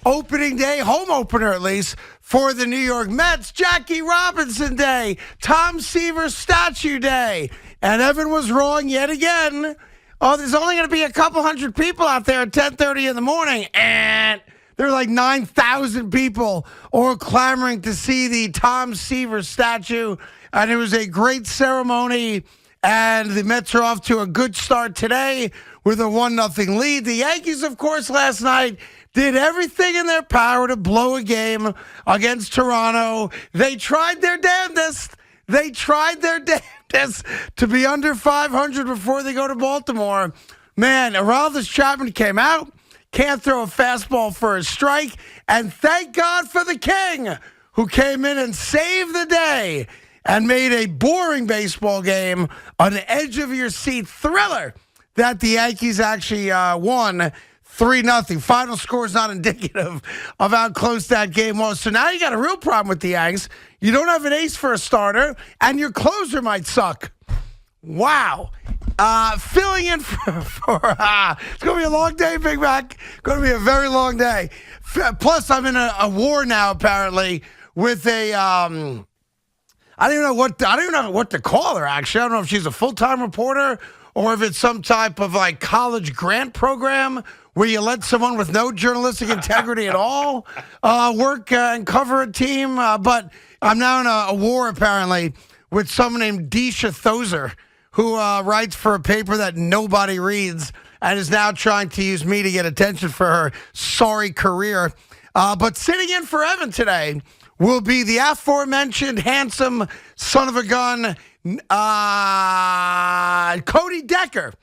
opening day, home opener at least, for the New York Mets. Jackie Robinson Day, Tom Seaver Statue Day. And Evan was wrong yet again. Oh, there's only going to be a couple hundred people out there at 10:30 in the morning. And there are like 9,000 people all clamoring to see the Tom Seaver statue. And it was a great ceremony. And the Mets are off to a good start today with a 1-0 lead. The Yankees, of course, last night did everything in their power to blow a game against Toronto. They tried their damnedest. They tried their damnedest to be under 500 before they go to Baltimore. Man, Aroldis Chapman came out, can't throw a fastball for a strike, and thank God for the King, who came in and saved the day and made a boring baseball game an edge-of-your-seat thriller that the Yankees actually won 3-0. Final score is not indicative of how close that game was. So now you got a real problem with the Yanks. You don't have an ace for a starter, and your closer might suck. Wow. Filling in for it's going to be a long day, Big Mac. Going to be a very long day. Plus, I'm in a war now, apparently, with a I don't even know what to call her, actually. I don't know if she's a full-time reporter or if it's some type of like college grant program where you let someone with no journalistic integrity at all work and cover a team. But I'm now in a war, apparently, with someone named Deisha Thozer, who writes for a paper that nobody reads and is now trying to use me to get attention for her sorry career. But sitting in for Evan today will be the aforementioned handsome son of a gun, Cody Decker.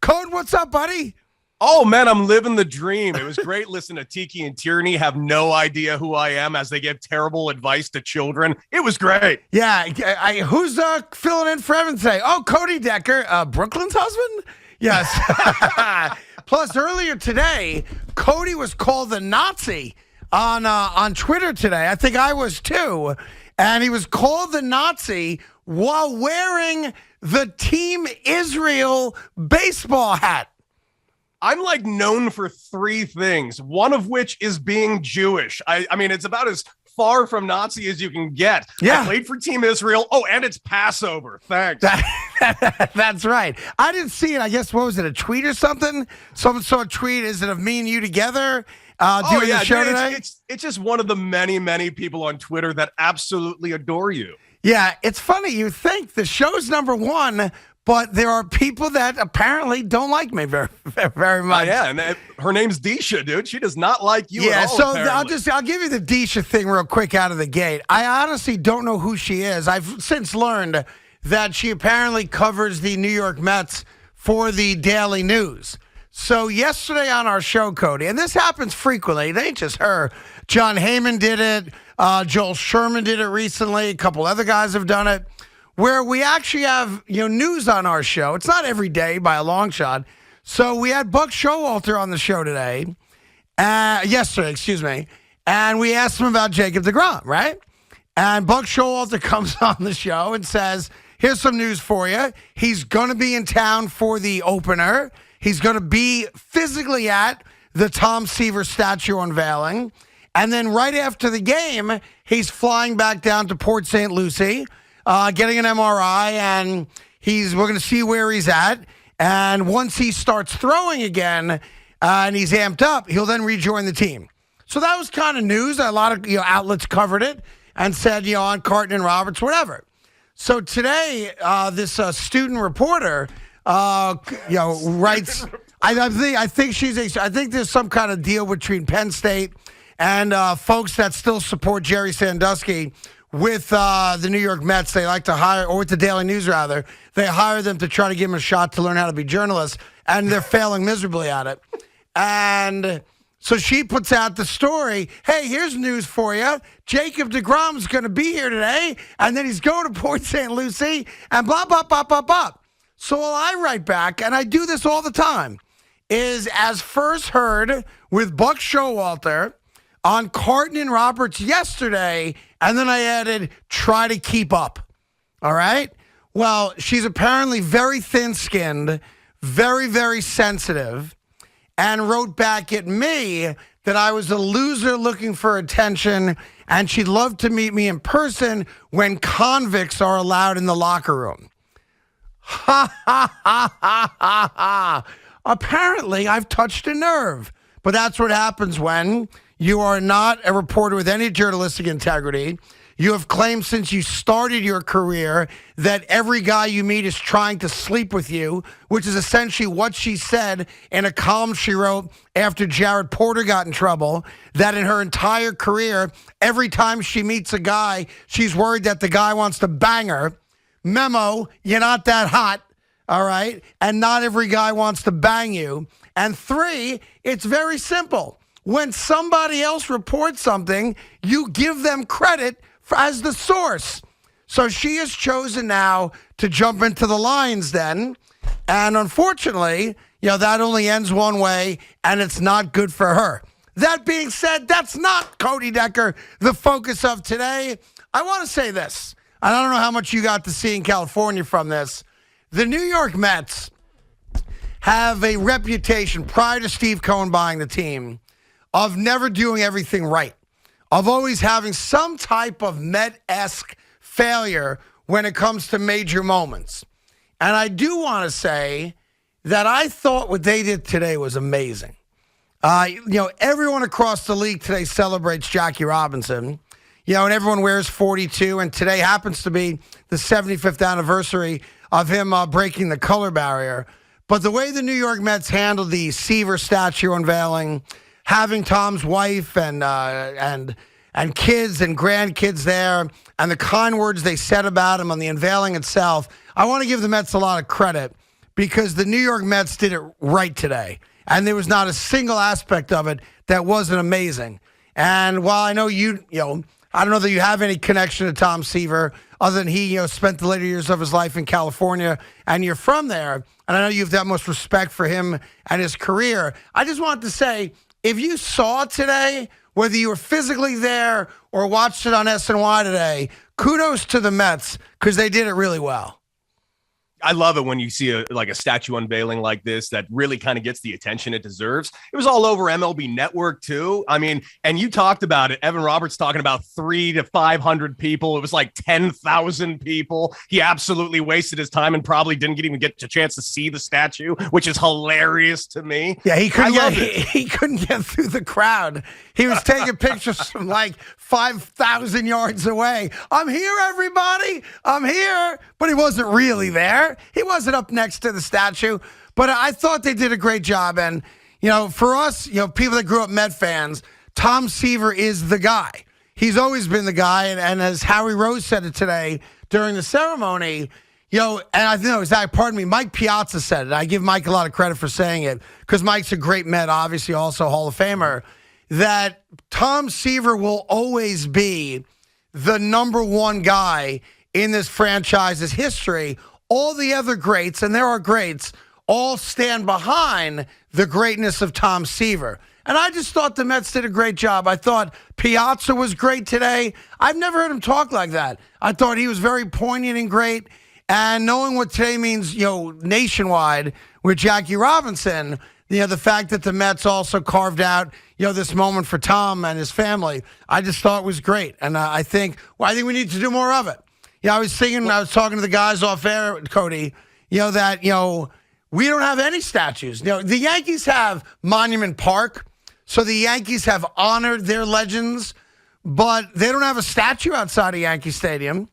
Code, what's up, buddy? Oh, man, I'm living the dream. It was great listening to Tiki and Tierney have no idea who I am as they give terrible advice to children. It was great. Yeah, who's filling in for Evan today? Oh, Cody Decker, Brooklyn's husband? Yes. Plus, earlier today, Cody was called the Nazi on Twitter today. I think I was too. And he was called the Nazi while wearing the Team Israel baseball hat. I'm like known for three things, one of which is being Jewish. I mean, it's about as far from Nazi as you can get. Yeah. I played for Team Israel. Oh, and it's Passover. Thanks. That's right. I didn't see it. I guess, what was it, a tweet or something? Someone saw a tweet. Is it of me and you together doing the show today? It's just one of the many, many people on Twitter that absolutely adore you. Yeah, it's funny. You think the show's number one, but there are people that apparently don't like me very, very much. Yeah, and her name's Deisha, dude. She does not like you yeah, at all, so apparently. I'll give you the Deisha thing real quick out of the gate. I honestly don't know who she is. I've since learned that she apparently covers the New York Mets for the Daily News. So yesterday on our show, Cody, and this happens frequently. It ain't just her. John Heyman did it. Joel Sherman did it recently. A couple other guys have done it, where we actually have news on our show. It's not every day by a long shot. So we had Buck Showalter on the show yesterday, excuse me, and we asked him about Jacob deGrom, right? And Buck Showalter comes on the show and says, here's some news for you. He's going to be in town for the opener. He's going to be physically at the Tom Seaver statue unveiling. And then right after the game, he's flying back down to Port St. Lucie, getting an MRI, and we're going to see where he's at. And once he starts throwing again and he's amped up, he'll then rejoin the team. So that was kind of news. A lot of outlets covered it and said, on Carton and Roberts, whatever. So today, this student reporter, writes. I think there's some kind of deal between Penn State and folks that still support Jerry Sandusky with the New York Mets. They like to hire, or with the Daily News rather, they hire them to try to give them a shot to learn how to be journalists, and they're failing miserably at it. And so she puts out the story. Hey, here's news for you. Jacob deGrom's going to be here today, and then he's going to Port St. Lucie, and blah, blah, blah, blah, blah. So I write back, and I do this all the time, is as first heard with Buck Showalter on Carton and Roberts yesterday, and then I added, try to keep up. All right? Well, she's apparently very thin-skinned, very, very sensitive, and wrote back at me that I was a loser looking for attention, and she'd love to meet me in person when convicts are allowed in the locker room. Ha, ha, ha, ha, ha, ha. Apparently, I've touched a nerve. But that's what happens when you are not a reporter with any journalistic integrity. You have claimed since you started your career that every guy you meet is trying to sleep with you, which is essentially what she said in a column she wrote after Jared Porter got in trouble, that in her entire career, every time she meets a guy, she's worried that the guy wants to bang her. Memo, you're not that hot, all right? And not every guy wants to bang you. And 3, it's very simple. When somebody else reports something, you give them credit as the source. So she has chosen now to jump into the lines then. And unfortunately, that only ends one way, and it's not good for her. That being said, that's not Cody Decker, the focus of today. I want to say this, and I don't know how much you got to see in California from this. The New York Mets have a reputation prior to Steve Cohen buying the team of never doing everything right, of always having some type of Met-esque failure when it comes to major moments. And I do want to say that I thought what they did today was amazing. Everyone across the league today celebrates Jackie Robinson, and everyone wears 42, and today happens to be the 75th anniversary of him breaking the color barrier. But the way the New York Mets handled the Seaver statue unveiling, having Tom's wife and kids and grandkids there, and the kind words they said about him on the unveiling itself, I want to give the Mets a lot of credit because the New York Mets did it right today. And there was not a single aspect of it that wasn't amazing. And while I know I don't know that you have any connection to Tom Seaver other than he, spent the later years of his life in California and you're from there. And I know you have that much respect for him and his career. I just wanted to say, if you saw it today, whether you were physically there or watched it on SNY today, kudos to the Mets because they did it really well. I love it when you see a statue unveiling like this that really kind of gets the attention it deserves. It was all over MLB Network too. I mean, and you talked about it. Evan Roberts talking about 300 to 500 people. It was like 10,000 people. He absolutely wasted his time and probably didn't even get a chance to see the statue, which is hilarious to me. Yeah, he couldn't get through the crowd. He was taking pictures from like 5,000 yards away. I'm here, everybody. I'm here. But he wasn't really there. He wasn't up next to the statue. But I thought they did a great job. And, for us, people that grew up Met fans, Tom Seaver is the guy. He's always been the guy. And as Howie Rose said it today during the ceremony, and I know Mike Piazza said it. I give Mike a lot of credit for saying it because Mike's a great Met, obviously also Hall of Famer, that Tom Seaver will always be the number one guy in this franchise's history. All the other greats, and there are greats, all stand behind the greatness of Tom Seaver. And I just thought the Mets did a great job. I thought Piazza was great today. I've never heard him talk like that. I thought he was very poignant and great. And knowing what today means, nationwide with Jackie Robinson, the fact that the Mets also carved out, this moment for Tom and his family, I just thought was great. And I think we need to do more of it. I was talking to the guys off air, Cody, that, we don't have any statues. The Yankees have Monument Park, so the Yankees have honored their legends, but they don't have a statue outside of Yankee Stadium.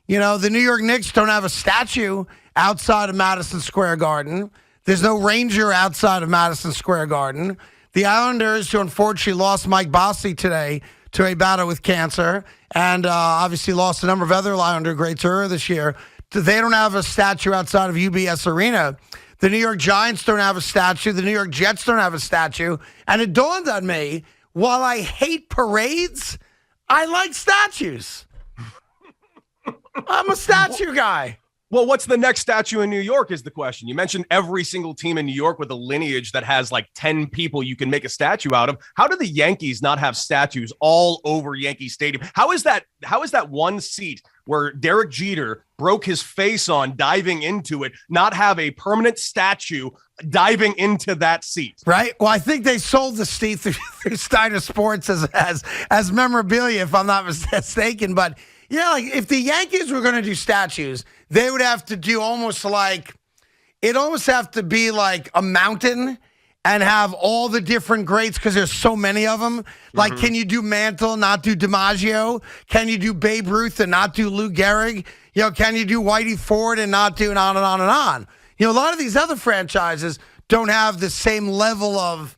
The New York Knicks don't have a statue outside of Madison Square Garden. There's no Ranger outside of Madison Square Garden. The Islanders, who unfortunately lost Mike Bossy today to a battle with cancer, and obviously lost a number of other Islander greats earlier this year, they don't have a statue outside of UBS Arena. The New York Giants don't have a statue. The New York Jets don't have a statue. And it dawned on me, while I hate parades, I like statues. I'm a statue guy. Well, what's the next statue in New York is the question. You mentioned every single team in New York with a lineage that has like 10 people you can make a statue out of. How do the Yankees not have statues all over Yankee Stadium? How is that one seat where Derek Jeter broke his face on diving into it, not have a permanent statue diving into that seat? Right. Well, I think they sold the seat through Steiner Sports as memorabilia, if I'm not mistaken. But yeah, like if the Yankees were going to do statues, they would have to do almost have to be like a mountain and have all the different greats because there's so many of them. Like, can you do Mantle, not do DiMaggio? Can you do Babe Ruth and not do Lou Gehrig? You know, can you do Whitey Ford and not do and on and on and on? You know, a lot of these other franchises don't have the same level of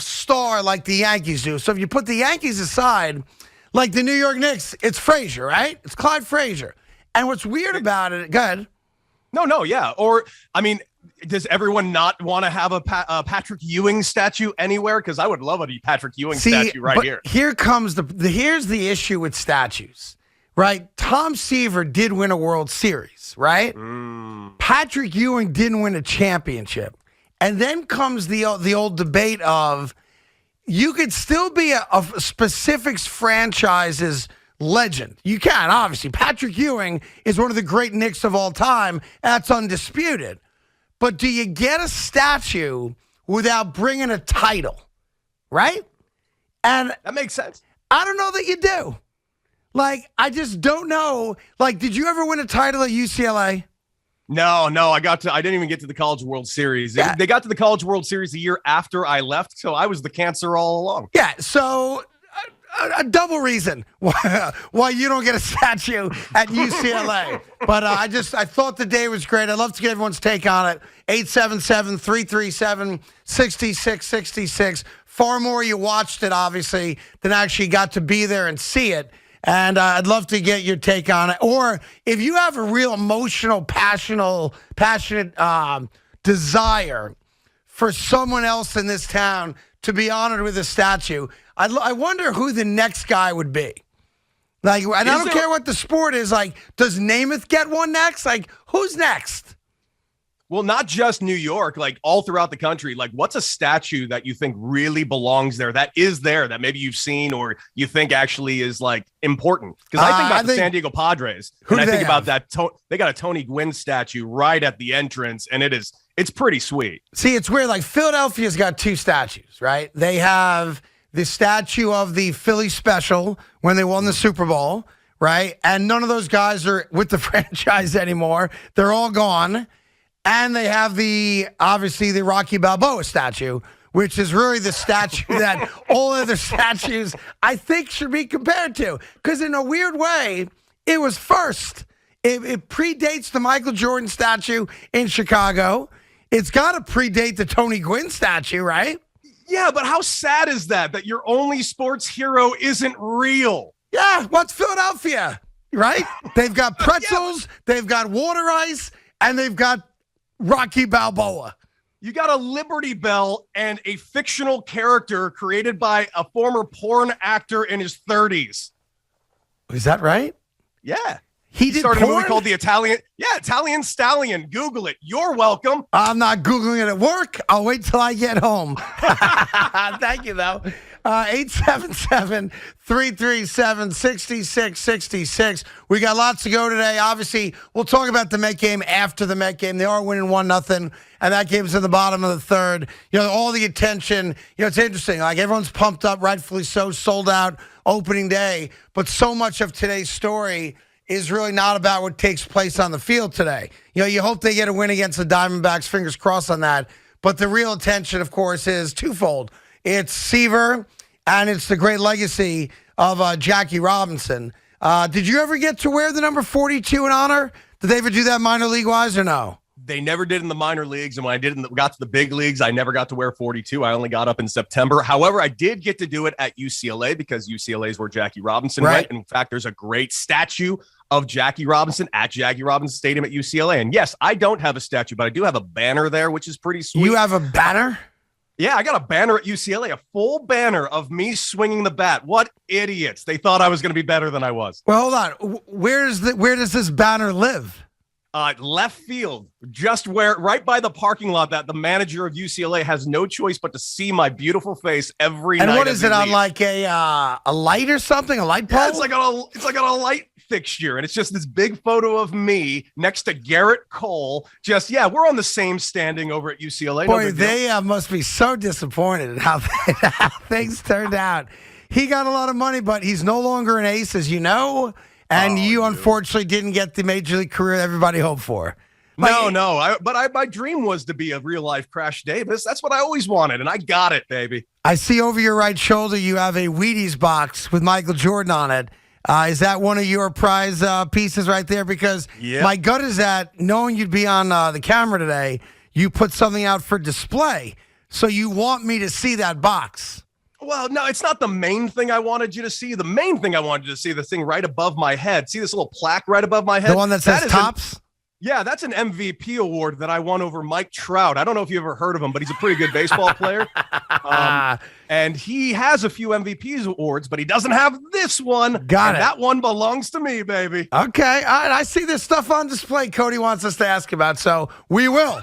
star like the Yankees do. So if you put the Yankees aside, like the New York Knicks, it's Frazier, right? It's Clyde Frazier. And what's weird about it, go ahead. No, yeah. Or, I mean, does everyone not want to have a Patrick Ewing statue anywhere? Because I would love a Patrick Ewing statue right here. Here comes here's the issue with statues, right? Tom Seaver did win a World Series, right? Patrick Ewing didn't win a championship. And then comes the old debate of you could still be a specific franchise's legend. You can, obviously. Patrick Ewing is one of the great Knicks of all time. That's undisputed. But do you get a statue without bringing a title? Right? And that makes sense. I don't know that you do. Like, I just don't know. Like, did you ever win a title at UCLA? No, I didn't even get to the College World Series. Yeah. They got to the College World Series a year after I left, so I was the cancer all along. Yeah, so a double reason why you don't get a statue at UCLA. But I thought the day was great. I'd love to get everyone's take on it. 877-337-6666. Far more you watched it, obviously, than actually got to be there and see it. And I'd love to get your take on it. Or if you have a real emotional, passionate desire for someone else in this town to be honored with a statue, I wonder who the next guy would be. Like, and I don't care what the sport is. Like, does Namath get one next? Like, who's next? Well, not just New York, like all throughout the country. Like, what's a statue that you think really belongs there, that is there, that maybe you've seen or you think actually is like important? Because I think about the San Diego Padres, and I think about that. They got a Tony Gwynn statue right at the entrance, and it's pretty sweet. See, it's weird. Like, Philadelphia's got two statues, right? They have the statue of the Philly special when they won the Super Bowl, right? And none of those guys are with the franchise anymore. They're all gone. And they have obviously the Rocky Balboa statue, which is really the statue that all other statues I think should be compared to. Because in a weird way, it was first. It predates the Michael Jordan statue in Chicago. It's got to predate the Tony Gwynn statue, right? Yeah, but how sad is that your only sports hero isn't real? Yeah, what's Philadelphia, right? They've got pretzels, they've got water ice, and they've got Rocky Balboa. You got a Liberty Bell and a fictional character created by a former porn actor in his 30s. Is that right? Yeah. He started porn? a movie called Italian Stallion. Google it. You're welcome. I'm not Googling it at work. I'll wait till I get home. Thank you, though. 877-337-6666. We got lots to go today. Obviously, we'll talk about the Met game after the Met game. They are winning 1-0, and that game's in the bottom of the third. You know, all the attention. You know, it's interesting. Like, everyone's pumped up, rightfully so, sold out opening day. But so much of today's story is really not about what takes place on the field today. You know, you hope they get a win against the Diamondbacks. Fingers crossed on that. But the real attention, of course, is twofold. It's Seaver, and it's the great legacy of Jackie Robinson. Did you ever get to wear the number 42 in honor? Did they ever do that minor league-wise or no? They never did in the minor leagues, and when I got to the big leagues, I never got to wear 42. I only got up in September. However, I did get to do it at UCLA because UCLA is where Jackie Robinson went. And in fact, there's a great statue of Jackie Robinson at Jackie Robinson Stadium at UCLA. And yes, I don't have a statue, but I do have a banner there, which is pretty sweet. You have a banner? Yeah, I got a banner at UCLA, a full banner of me swinging the bat. What idiots. They thought I was going to be better than I was. Well, hold on. Where does this banner live? Left field, just right by the parking lot that the manager of UCLA has no choice but to see my beautiful face every night. And what is it on, like a light or something? A light pole? Yeah, it's like on a light fixture, and it's just this big photo of me next to Garrett Cole. We're on the same standing over at UCLA. Boy, they must be so disappointed at how things turned out. He got a lot of money, but he's no longer an ace, as you know. And you, unfortunately, didn't get the major league career that everybody hoped for. My dream was to be a real-life Crash Davis. That's what I always wanted, and I got it, baby. I see over your right shoulder you have a Wheaties box with Michael Jordan on it. Is that one of your prize pieces right there? Because my gut is that, knowing you'd be on the camera today, you put something out for display. So you want me to see that box. Well, no, it's not the main thing I wanted you to see. The main thing I wanted you to see, the thing right above my head. See this little plaque right above my head? The one that says Tops? That's an MVP award that I won over Mike Trout. I don't know if you ever heard of him, but he's a pretty good baseball player. And he has a few MVP awards, but he doesn't have this one. Got it. That one belongs to me, baby. Okay. All right. I see this stuff on display Cody wants us to ask about, so we will.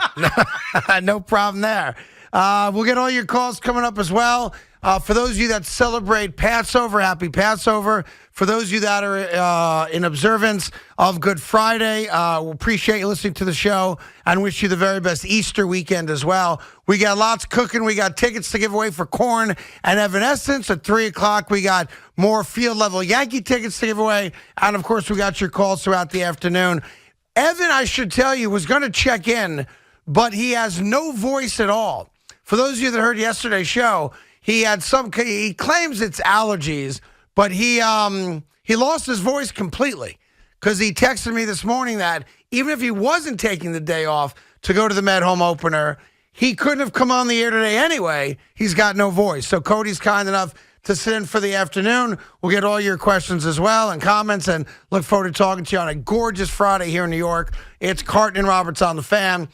No problem there. We'll get all your calls coming up as well. For those of you that celebrate Passover, happy Passover. For those of you that are in observance of Good Friday, we appreciate you listening to the show and wish you the very best Easter weekend as well. We got lots cooking. We got tickets to give away for Korn and Evanescence at 3 o'clock. We got more field-level Yankee tickets to give away. And, of course, we got your calls throughout the afternoon. Evan, I should tell you, was going to check in, but he has no voice at all. For those of you that heard yesterday's show, he claims it's allergies, but he lost his voice completely because he texted me this morning that even if he wasn't taking the day off to go to the Met home opener, he couldn't have come on the air today anyway. He's got no voice. So Cody's kind enough to sit in for the afternoon. We'll get all your questions as well and comments, and look forward to talking to you on a gorgeous Friday here in New York. It's Carton and Roberts on the Fan.